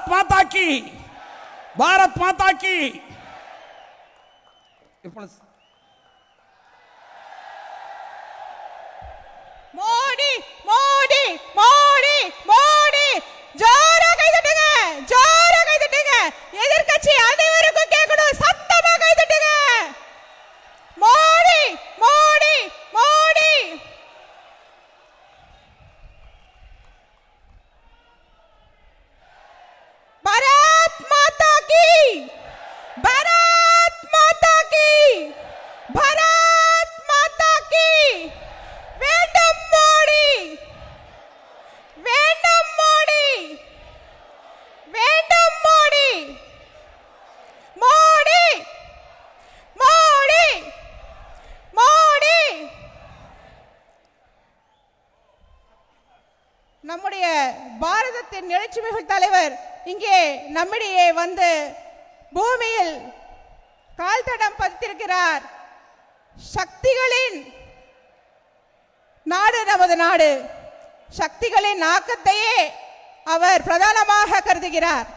பாரத் மாதா கி, பாரத் மாதா கி. மோடி மோடி மோடி மோடி. ஜோரா கை தட்டுங்க, ஜோரா கை தட்டுங்க. எதிர்க்கட்சி அனைவருக்கும் கேட்கணும், சத்தமா கை தட்டுங்க. மோடி மோடி மோடி. பாரத் மாதா கி, பாரத் மாதா கி, பாரத் மாதா கி. வேண்டும் மோடி, வேண்டும் மோடி, வேண்டும் மோடி. மோடி மோடி மோடி. நம்முடைய பாரதத்தின் எழுச்சிமிகு தலைவர் இங்கே நம்மிடையே வந்து பூமியில் கால் தடம் பதித்திருக்கிறார். சக்திகளின் நாடு நமது நாடு. சக்திகளின் ஆக்கத்தையே அவர் பிரதானமாக கருதுகிறார்.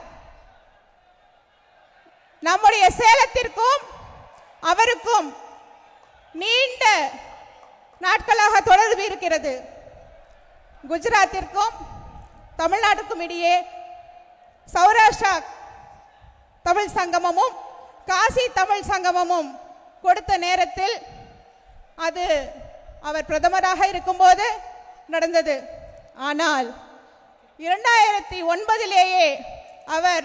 நம்முடைய சேலத்திற்கும் அவருக்கும் நீண்ட நாட்களாக தொடர்பு இருக்கிறது. குஜராத்திற்கும் தமிழ்நாட்டுக்கும் இடையே சௌராஷ்டிரா தமிழ் சங்கமமும் காசி தமிழ் சங்கமமும் கொடுத்த நேரத்தில் அது அவர் பிரதமராக இருக்கும்போது நடந்தது. ஆனால் 2009 அவர்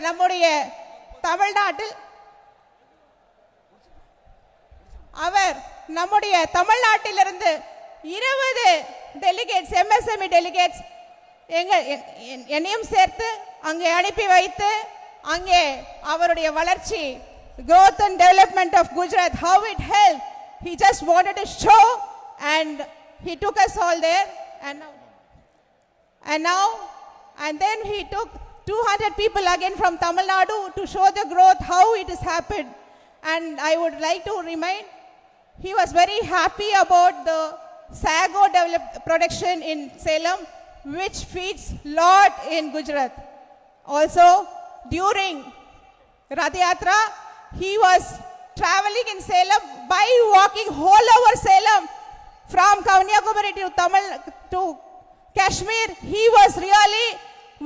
நம்முடைய தமிழ்நாட்டிலிருந்து 20 டெலிகேட்ஸ், MSME டெலிகேட்ஸ் என்னையும் சேர்த்து அங்கே அனுப்பி வைத்து அங்கே அவருடைய வளர்ச்சி, growth and development of Gujarat, how it helped, he just wanted to show and he took us all there. And then he took 200 people again from Tamil Nadu to show the growth, how it has happened. And I would like to remind, he was very happy about the sago production in Salem, which feeds lot in Gujarat. Also, during Rath Yatra, he was traveling in Salem by walking all over Salem from Kanyakumari to Kashmir. He was really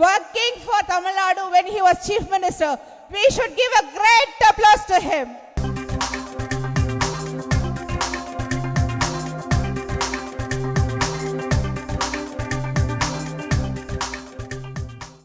working for Tamil Nadu when he was Chief Minister. We should give a great applause to him.